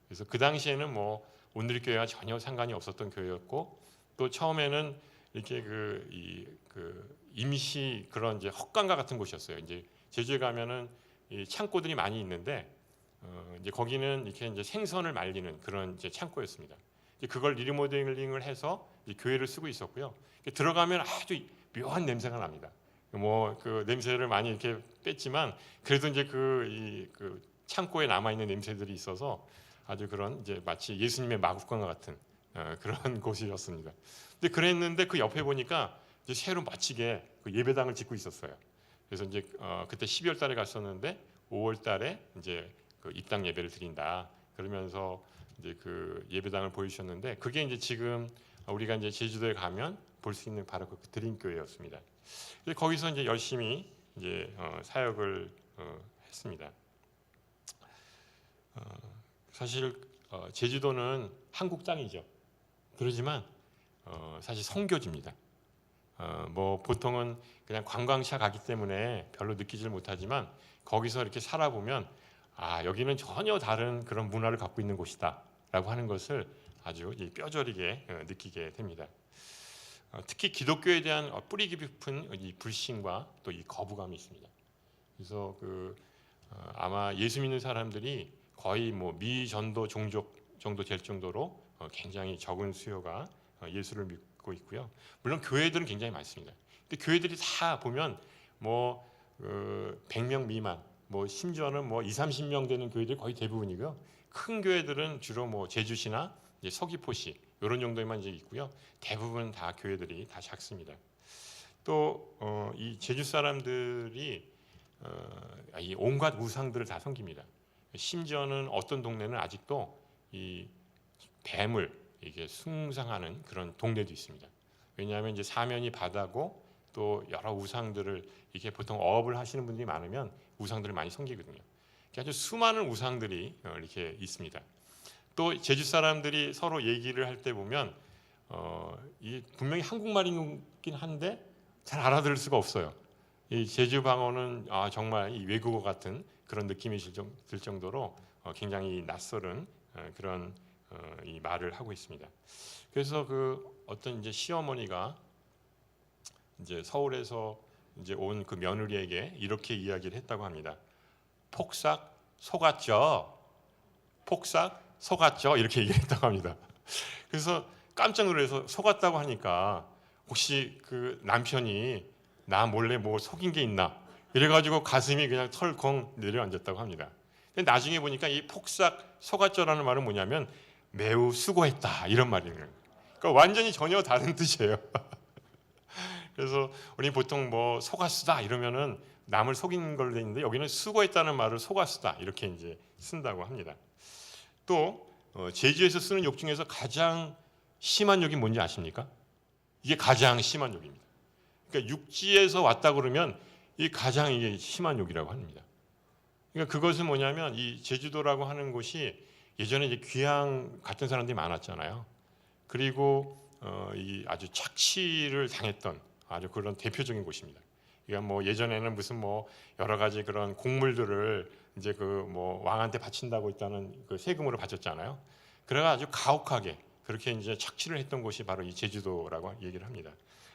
그래서 그 당시에는 뭐 온누리교회와 전혀 상관이 없었던 교회였고 또 처음에는 이렇게 그 임시 그런 이제 헛간가 같은 곳이었어요. 이제 제주에 가면은 이 창고들이 많이 있는데 이제 거기는 이렇게 이제 생선을 말리는 그런 이제 창고였습니다. 이제 그걸 리모델링을 해서 이제 교회를 쓰고 있었고요. 들어가면 아주 묘한 냄새가 납니다. 뭐 그 냄새를 많이 이렇게 뺐지만 그래도 이제 그 창고에 남아 있는 냄새들이 있어서 아주 그런 이제 마치 예수님의 마구간과 같은 그런 곳이었습니다. 근데 그랬는데 그 옆에 보니까 이제 새로 멋지게 그 예배당을 짓고 있었어요. 그래서 이제 그때 12월 달에 갔었는데 5월 달에 이제 그 입당 예배를 드린다. 그러면서 이제 그 예배당을 보여주셨는데 그게 이제 지금 우리가 이제 제주도에 가면 볼 수 있는 바로 그 드림교회였습니다. 거기서 이제 열심히 이제 사역을 했습니다. 사실 제주도는 한국 땅이죠. 그러지만 사실 선교지입니다. 뭐 보통은 그냥 관광차 가기 때문에 별로 느끼질 못하지만 거기서 이렇게 살아보면 아 여기는 전혀 다른 그런 문화를 갖고 있는 곳이다라고 하는 것을 아주 뼈저리게 느끼게 됩니다. 특히 기독교에 대한 뿌리 깊은 이 불신과 또 이 거부감이 있습니다. 그래서 아마 예수 믿는 사람들이 거의 뭐 미전도 종족 정도 될 정도로 굉장히 적은 수요가 예수를 믿고 있고요. 물론 교회들은 굉장히 많습니다. 근데 교회들이 다 보면 뭐 100명 미만, 뭐 심지어는 뭐 2, 30명 되는 교회들이 거의 대부분이고요. 큰 교회들은 주로 뭐 제주시나 이제 서귀포시 이런 정도에만 이제 있고요. 대부분 다 교회들이 다 작습니다. 또 이 제주 사람들이 이 온갖 우상들을 다 섬깁니다. 심지어는 어떤 동네는 아직도 이 뱀을 이게 숭상하는 그런 동네도 있습니다. 왜냐하면 이제 사면이 바다고 또 여러 우상들을 이렇게 보통 어업을 하시는 분들이 많으면 우상들을 많이 섬기거든요. 아주 수많은 우상들이 이렇게 있습니다. 또 제주 사람들이 서로 얘기를 할 때 보면 이 분명히 한국말이긴 한데 잘 알아들을 수가 없어요. 이 제주 방언은 정말 이 외국어 같은 그런 느낌이 들 정도로 굉장히 낯설은 그런 이 말을 하고 있습니다. 그래서 그 어떤 이제 시어머니가 이제 서울에서 이제 온 그 며느리에게 이렇게 이야기를 했다고 합니다. 폭삭 속았죠. 폭삭 속았죠. 이렇게 얘기를 했다고 합니다. 그래서 깜짝 놀라서 속았다고 하니까 혹시 그 남편이 나 몰래 뭐 속인 게 있나 이래가지고 가슴이 그냥 털컹 내려앉았다고 합니다. 근데 나중에 보니까 이 폭삭 속았죠라는 말은 뭐냐면 매우 수고했다 이런 말이에요. 그러니까 완전히 전혀 다른 뜻이에요. 그래서 우리 보통 뭐 속았수다 이러면은 남을 속인 걸로 돼 있는데 여기는 수고했다는 말을 속았수다 이렇게 이제 쓴다고 합니다. 또 제주에서 쓰는 욕 중에서 가장 심한 욕이 뭔지 아십니까? 이게 가장 심한 욕입니다. 그러니까 육지에서 왔다 그러면 이 가장 이게 심한 욕이라고 합니다. 그러니까 그것은 뭐냐면 이 제주도라고 하는 곳이 예전에 이제 귀양 갔던 사람들이 많았잖아요. 그리고 이 아주 착취를 당했던 아주 그런 대표적인 곳입니다. 그러니까 뭐 예전에는 무슨 뭐 여러 가지 그런 곡물들을 이제 그 뭐 왕한테 바친다고 있다는 그 세금으로 바쳤잖아요. 그래가 아주 가혹하게 그렇게 이제 착취를 했던 곳이 바로 이 제주도라고 얘기를 합니다.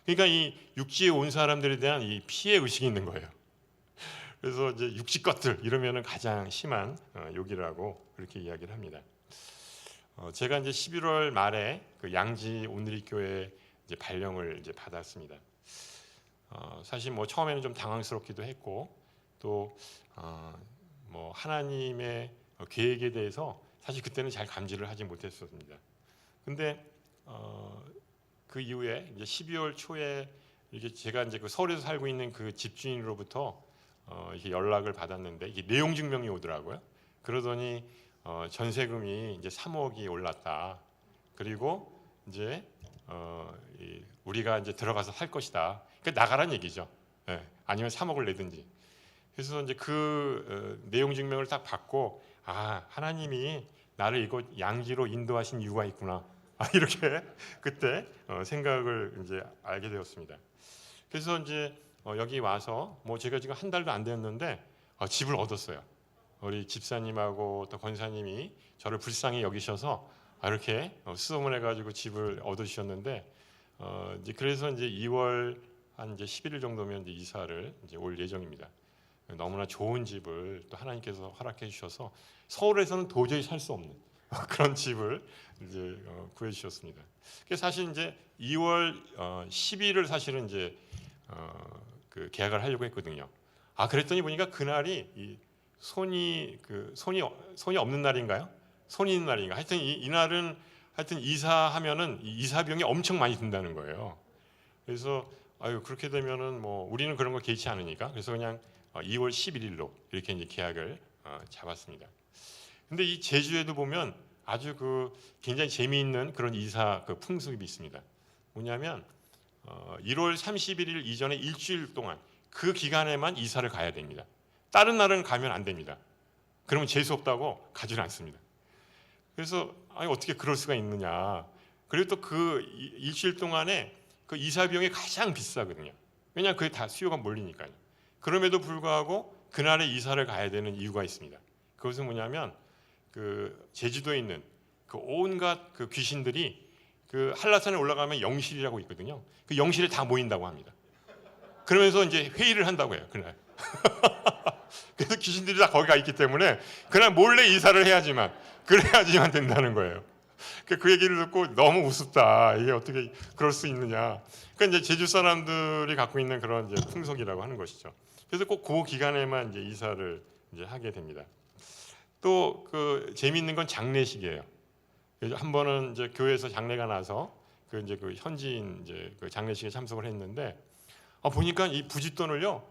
그러니까 이 육지에 온 사람들에 대한 이 피해 의식이 있는 거예요. 그래서 이제 육지 것들 이러면은 가장 심한 욕이라고 그렇게 이야기를 합니다. 제가 이제 11월 말에 그 양지 온누리교회 이제 발령을 이제 받았습니다. 사실 뭐 처음에는 좀 당황스럽기도 했고 또 뭐 하나님의 계획에 대해서 사실 그때는 잘 감지를 하지 못했었습니다. 근데 그 이후에 이제 12월 초에 이게 제가 이제 그 서울에서 살고 있는 그 집주인으로부터 이렇게 연락을 받았는데 이게 내용 증명이 오더라고요. 그러더니 전세금이 이제 3억이 올랐다. 그리고 이제 우리가 이제 들어가서 살 것이다. 그러니까 나가란 얘기죠. 네. 아니면 3억을 내든지. 그래서 이제 그 내용 증명을 딱 받고 하나님이 나를 이곳 양지로 인도하신 이유가 있구나. 이렇게 그때 생각을 이제 알게 되었습니다. 그래서 이제 여기 와서 뭐 제가 지금 한 달도 안 됐는데 집을 얻었어요. 우리 집사님하고 또 권사님이 저를 불쌍히 여기셔서 이렇게 수소문해가지고 집을 얻으셨는데 이제 그래서 이제 2월 한 이제 11일 정도면 이제 이사를 이제 올 예정입니다. 너무나 좋은 집을 또 하나님께서 허락해 주셔서 서울에서는 도저히 살 수 없는 그런 집을 이제 구해 주셨습니다. 그래서 사실 이제 2월 10일을 사실은 이제 그 계약을 하려고 했거든요. 그랬더니 보니까 그날이 이 손이 없는 날인가요? 손이 있는 날인가? 하여튼 이 날은 하여튼 이사하면은 이 이사 비용이 엄청 많이 든다는 거예요. 그래서 그렇게 되면은 뭐 우리는 그런 거 개의치 않으니까 그래서 그냥 2월 11일로 이렇게 이제 계약을 잡았습니다. 근데 이 제주에도 보면 아주 그 굉장히 재미있는 그런 이사 그 풍습이 있습니다. 뭐냐면 1월 31일 이전에 일주일 동안 그 기간에만 이사를 가야 됩니다. 다른 날은 가면 안 됩니다. 그러면 재수 없다고 가지를 않습니다. 그래서 어떻게 그럴 수가 있느냐. 그리고 또 그 일주일 동안에 그 이사 비용이 가장 비싸거든요. 왜냐하면 그게 다 수요가 몰리니까요. 그럼에도 불구하고 그날에 이사를 가야 되는 이유가 있습니다. 그것은 뭐냐면 그 제주도에 있는 그 온갖 그 귀신들이 그 한라산에 올라가면 영실이라고 있거든요. 그 영실에 다 모인다고 합니다. 그러면서 이제 회의를 한다고 해요. 그날. 그래서 귀신들이 다 거기가 있기 때문에 그날 몰래 이사를 해야지만 그래야지만 된다는 거예요. 그 얘기를 듣고 너무 우습다. 이게 어떻게 그럴 수 있느냐. 그러니까 이제 제주 사람들이 갖고 있는 그런 이제 풍속이라고 하는 것이죠. 그래서 꼭 그 기간에만 이제 이사를 이제 하게 됩니다. 또 그 재미있는 건 장례식이에요. 한 번은 이제 교회에서 장례가 나서 그 이제 그 현지인 이제 그 장례식에 참석을 했는데 보니까 이 부짓돈을요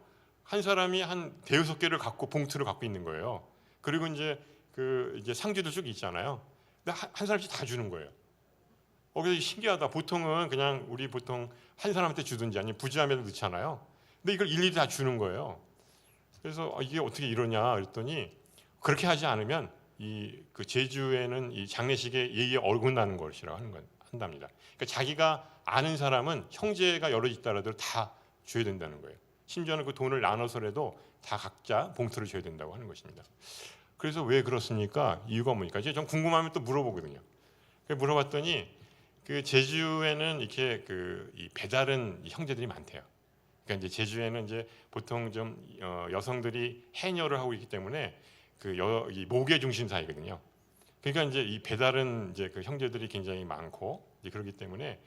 한 사람이 한 대여섯 개를 갖고 봉투를 갖고 있는 거예요. 그리고 이제 그 이제 상주도 쭉 있잖아요. 근데 한 사람씩 다 주는 거예요. 그래서 신기하다. 보통은 그냥 우리 보통 한 사람한테 주든지 아니면 부지함에도 넣잖아요. 근데 이걸 일일이 다 주는 거예요. 그래서 이게 어떻게 이러냐 그랬더니 그렇게 하지 않으면 이 그 제주에는 이 장례식에 예의에 어긋나는 것이라고 한답니다. 그러니까 자기가 아는 사람은 형제가 여러 있다라도 다 줘야 된다는 거예요. 심지어는 그 돈을 나눠서라도 다 각자 봉투를 줘야 된다고 하는 것입니다. 그래서 왜 그렇습니까? 이유가 뭡니까? 이제 좀 궁금하면 또 물어보거든요. 물어봤더니 그 제주에는 이렇게 그 이 배다른 형제들이 많대요. 그러니까 이제 제주에는 이제 보통 좀 여성들이 해녀를 하고 있기 때문에 이 목의 중심사이거든요. 그러니까 이제 이 배다른 이제 그 형제들이 굉장히 많고 이제 그렇기 때문에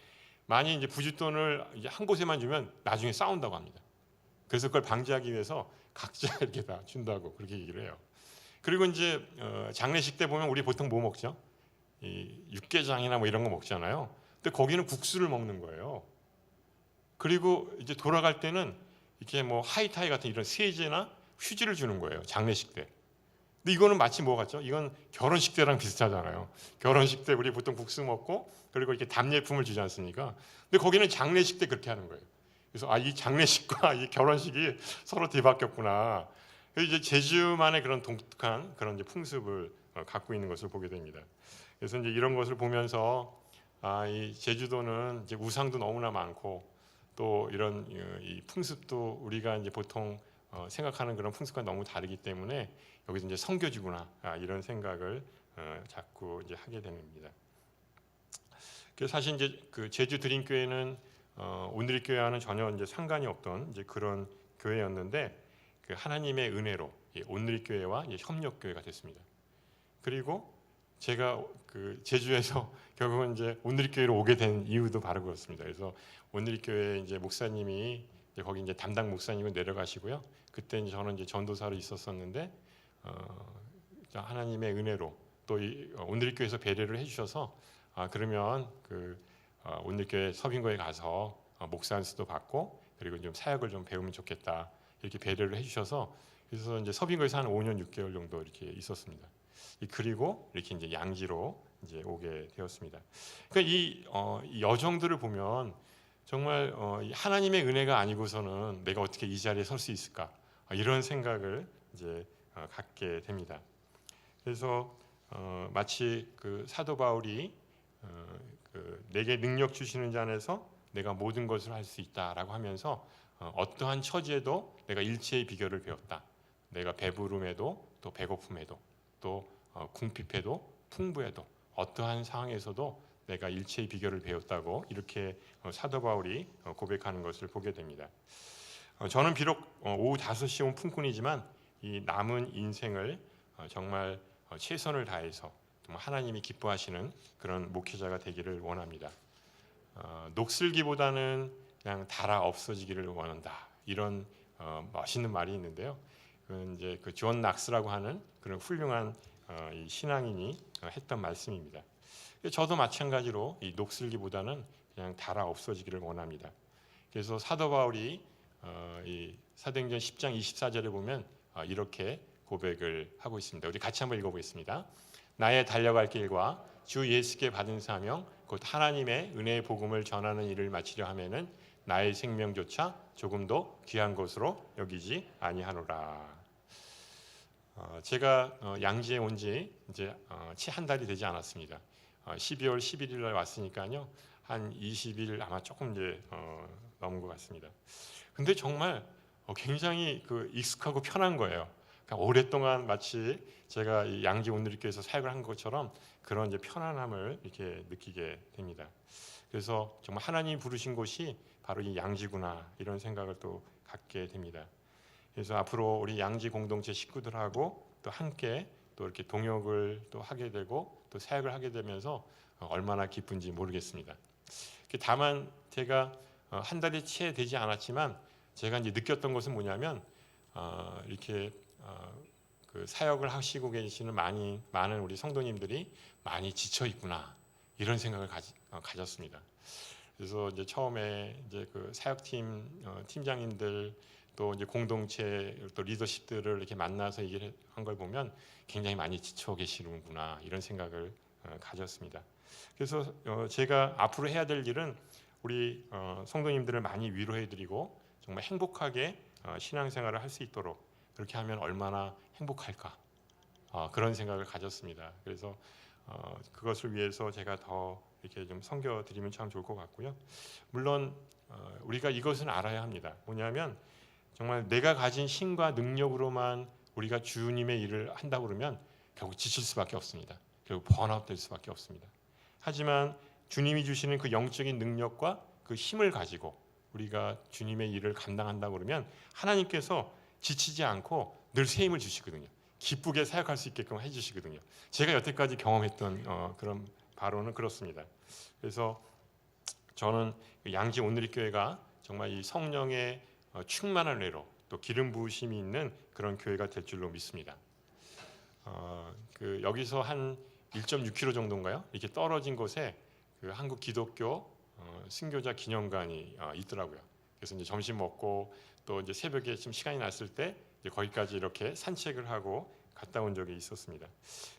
많이 이제 부짓돈을 이제 한 곳에만 주면 나중에 싸운다고 합니다. 그래서 그걸 방지하기 위해서 각자 이렇게 다 준다고 그렇게 얘기를 해요. 그리고 이제 장례식 때 보면 우리 보통 뭐 먹죠? 이 육개장이나 뭐 이런 거 먹잖아요. 근데 거기는 국수를 먹는 거예요. 그리고 이제 돌아갈 때는 이렇게 뭐 하이타이 같은 이런 세제나 휴지를 주는 거예요. 장례식 때. 근데 이거는 마치 뭐 같죠? 이건 결혼식 때랑 비슷하잖아요. 결혼식 때 우리 보통 국수 먹고 그리고 이렇게 답례품을 주지 않습니까? 근데 거기는 장례식 때 그렇게 하는 거예요. 그래서 이 장례식과 이 결혼식이 서로 뒤바뀌었구나. 이제 제주만의 그런 독특한 그런 이제 풍습을 갖고 있는 것을 보게 됩니다. 그래서 이제 이런 것을 보면서 이 제주도는 이제 우상도 너무나 많고 또 이런 이 풍습도 우리가 이제 보통 생각하는 그런 풍습과 너무 다르기 때문에 여기서 이제 성교지구나 이런 생각을 자꾸 이제 하게 됩니다. 그래서 사실 이제 그 제주 드림교회는 오늘의 교회와는 전혀 이제 상관이 없던 이제 그런 교회였는데 그 하나님의 은혜로 오늘의 교회와 이제 협력 교회가 됐습니다. 그리고 제가 그 제주에서 결국은 이제 오늘의 교회로 오게 된 이유도 바로 그렇습니다. 그래서 오늘의 교회 이제 목사님이 이제 거기 이제 담당 목사님은 내려가시고요. 그때 이제 저는 이제 전도사로 있었었는데 하나님의 은혜로 또 오늘의 교회에서 배려를 해주셔서 그러면 그 오늘 교회 서빙고에 가서 목사 안수도 받고 그리고 좀 사역을 좀 배우면 좋겠다 이렇게 배려를 해주셔서 그래서 이제 서빙고에서 한 5년 6개월 정도 이렇게 있었습니다. 그리고 이렇게 이제 양지로 이제 오게 되었습니다. 그러니까 이 여정들을 보면 정말 하나님의 은혜가 아니고서는 내가 어떻게 이 자리에 설 수 있을까 이런 생각을 이제 갖게 됩니다. 그래서 마치 그 사도 바울이 내게 능력 주시는 자 안에서 내가 모든 것을 할 수 있다라고 하면서 어떠한 처지에도 내가 일체의 비결을 배웠다. 내가 배부름에도 또 배고픔에도 또 궁핍해도 풍부해도 어떠한 상황에서도 내가 일체의 비결을 배웠다고 이렇게 사도 바울이 고백하는 것을 보게 됩니다. 저는 비록 오후 5시에 온 품꾼이지만 이 남은 인생을 정말 최선을 다해서 정말 하나님이 기뻐하시는 그런 목회자가 되기를 원합니다. 녹슬기보다는 그냥 달아 없어지기를 원한다. 이런 멋있는 말이 있는데요. 그건 이제 그 존 낙스라고 하는 그런 훌륭한 이 신앙인이 했던 말씀입니다. 저도 마찬가지로 이 녹슬기보다는 그냥 달아 없어지기를 원합니다. 그래서 사도 바울이 이 사도행전 10장 24절에 보면 이렇게 고백을 하고 있습니다. 우리 같이 한번 읽어보겠습니다. 나의 달려갈 길과 주 예수께 받은 사명 곧 하나님의 은혜의 복음을 전하는 일을 마치려 하면은 나의 생명조차 조금도 귀한 것으로 여기지 아니하노라. 제가 양지에 온 지 이제 채 한 달이 되지 않았습니다. 12월 11일 날 왔으니까요. 한 20일 아마 조금 이제 넘은 것 같습니다. 근데 정말 굉장히 그 익숙하고 편한 거예요. 그러니까 오랫동안 마치 제가 이 양지 온누리교회에서 사역을 한 것처럼 그런 이제 편안함을 이렇게 느끼게 됩니다. 그래서 정말 하나님이 부르신 곳이 바로 이 양지구나 이런 생각을 또 갖게 됩니다. 그래서 앞으로 우리 양지 공동체 식구들하고 또 함께 또 이렇게 동역을 또 하게 되고 또 사역을 하게 되면서 얼마나 기쁜지 모르겠습니다. 다만 제가 한 달이 채 되지 않았지만 제가 이제 느꼈던 것은 뭐냐면 이렇게 그 사역을 하시고 계시는 많은 우리 성도님들이 많이 지쳐 있구나 이런 생각을 가졌습니다. 그래서 이제 처음에 이제 그 사역팀 팀장님들 또 이제 공동체 또 리더십들을 이렇게 만나서 얘기를 한 걸 보면 굉장히 많이 지쳐 계시는구나 이런 생각을 가졌습니다. 그래서 제가 앞으로 해야 될 일은 우리 성도님들을 많이 위로해드리고 정말 행복하게 신앙생활을 할 수 있도록 그렇게 하면 얼마나 행복할까 그런 생각을 가졌습니다. 그래서 그것을 위해서 제가 더 이렇게 좀 섬겨드리면 참 좋을 것 같고요. 물론 우리가 이것은 알아야 합니다. 뭐냐면 정말 내가 가진 힘과 능력으로만 우리가 주님의 일을 한다 그러면 결국 지칠 수밖에 없습니다. 결국 번아웃 될 수밖에 없습니다. 하지만 주님이 주시는 그 영적인 능력과 그 힘을 가지고 우리가 주님의 일을 감당한다 그러면 하나님께서 지치지 않고 늘 새 힘을 주시거든요. 기쁘게 사역할 수 있게끔 해주시거든요. 제가 여태까지 경험했던 그런 바로는 그렇습니다. 그래서 저는 양지 온누리교회가 정말 이 성령의 충만한 은혜로 또 기름 부으심이 있는 그런 교회가 될 줄로 믿습니다. 그 여기서 한 1.6km 정도인가요? 이렇게 떨어진 곳에 그 한국 기독교 순교자 기념관이 있더라고요. 그래서 이제 점심 먹고 또 이제 새벽에 좀 시간이 났을 때 이제 거기까지 이렇게 산책을 하고 갔다 온 적이 있었습니다.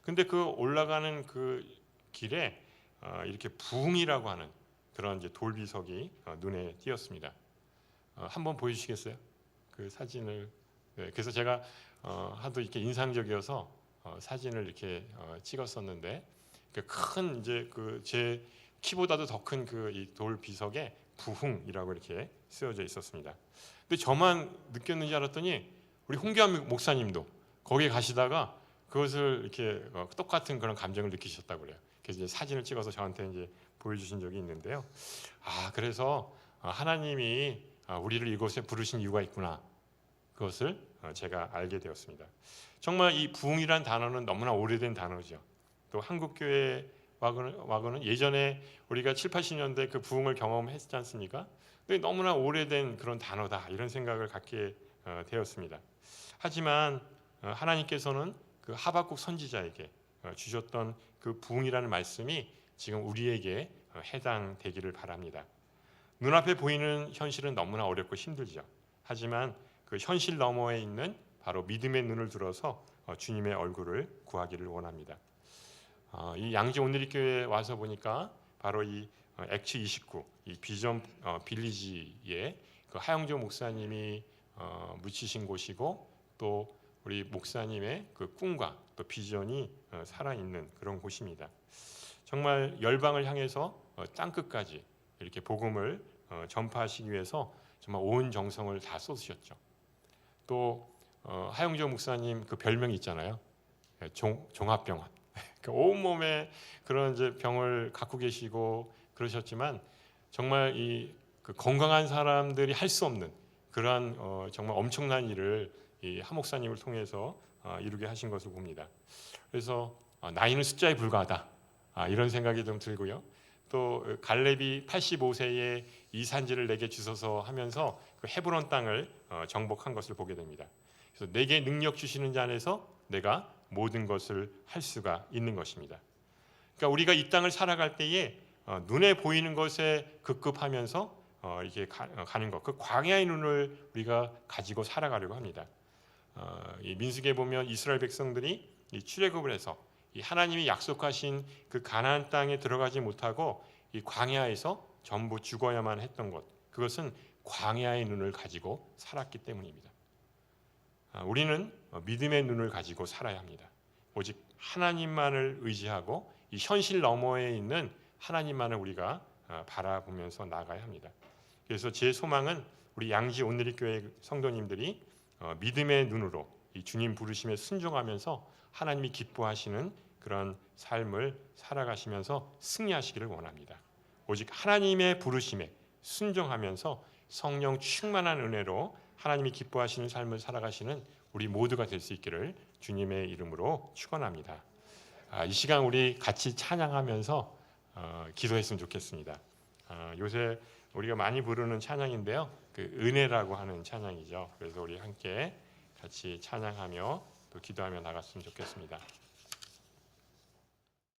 근데 그 올라가는 그 길에 이렇게 붕이라고 하는 그런 이제 돌비석이 눈에 띄었습니다. 한번 보여주시겠어요? 그 사진을. 네, 그래서 제가 하도 이렇게 인상적이어서 사진을 이렇게 찍었었는데 큰 이제 그 제 키보다도 더 큰 그 이 돌 비석에 부흥이라고 이렇게 쓰여져 있었습니다. 근데 저만 느꼈는지 알았더니 우리 홍기환 목사님도 거기에 가시다가 그것을 이렇게 똑같은 그런 감정을 느끼셨다고 그래요. 그래서 이제 사진을 찍어서 저한테 이제 보여주신 적이 있는데요. 그래서 하나님이 우리를 이곳에 부르신 이유가 있구나. 그것을 제가 알게 되었습니다. 정말 이 부흥이란 단어는 너무나 오래된 단어죠. 또 한국교회와는 예전에 우리가 7, 80년대 그 부흥을 경험했지 않습니까? 근데 너무나 오래된 그런 단어다 이런 생각을 갖게 되었습니다. 하지만 하나님께서는 그 하박국 선지자에게 주셨던 그 부흥이라는 말씀이 지금 우리에게 해당되기를 바랍니다. 눈앞에 보이는 현실은 너무나 어렵고 힘들죠. 하지만 그 현실 너머에 있는 바로 믿음의 눈을 들어서 주님의 얼굴을 구하기를 원합니다. 이 양지 온누리교회에 와서 보니까 바로 이 액츠 29, 이 비전 빌리지의 그 하영조 목사님이 묻히신 곳이고 또 우리 목사님의 그 꿈과 또 비전이 살아있는 그런 곳입니다. 정말 열방을 향해서 땅 끝까지 이렇게 복음을 전파하시기 위해서 정말 온 정성을 다 쏟으셨죠. 또 하영조 목사님 그 별명이 있잖아요. 종합병원. 온 몸에 그런 이제 병을 갖고 계시고 그러셨지만 정말 이 그 건강한 사람들이 할 수 없는 그러한 정말 엄청난 일을 이 하 목사님을 통해서 이루게 하신 것을 봅니다. 그래서 나이는 숫자에 불과하다 이런 생각이 좀 들고요. 또 갈렙이 85세에 이 산지를 내게 주소서 하면서 그 헤브론 땅을 정복한 것을 보게 됩니다. 그래서 내게 능력 주시는 자 안에서 내가 모든 것을 할 수가 있는 것입니다. 그러니까 우리가 이 땅을 살아갈 때에 눈에 보이는 것에 급급하면서 이게 가는 것, 그 광야의 눈을 우리가 가지고 살아가려고 합니다. 이 민수기에 보면 이스라엘 백성들이 이 출애굽을 해서 이 하나님이 약속하신 그 가나안 땅에 들어가지 못하고 이 광야에서 전부 죽어야만 했던 것, 그것은 광야의 눈을 가지고 살았기 때문입니다. 우리는 믿음의 눈을 가지고 살아야 합니다. 오직 하나님만을 의지하고 이 현실 너머에 있는 하나님만을 우리가 바라보면서 나아가야 합니다. 그래서 제 소망은 우리 양지 온누리교회 성도님들이 믿음의 눈으로 이 주님 부르심에 순종하면서 하나님이 기뻐하시는 그런 삶을 살아가시면서 승리하시기를 원합니다. 오직 하나님의 부르심에 순종하면서 성령 충만한 은혜로 하나님이 기뻐하시는 삶을 살아가시는 우리 모두가 될 수 있기를 주님의 이름으로 축원합니다. 이 시간 우리 같이 찬양하면서 기도했으면 좋겠습니다. 요새 우리가 많이 부르는 찬양인데요, 그 은혜라고 하는 찬양이죠. 그래서 우리 함께 같이 찬양하며 또 기도하며 나갔으면 좋겠습니다.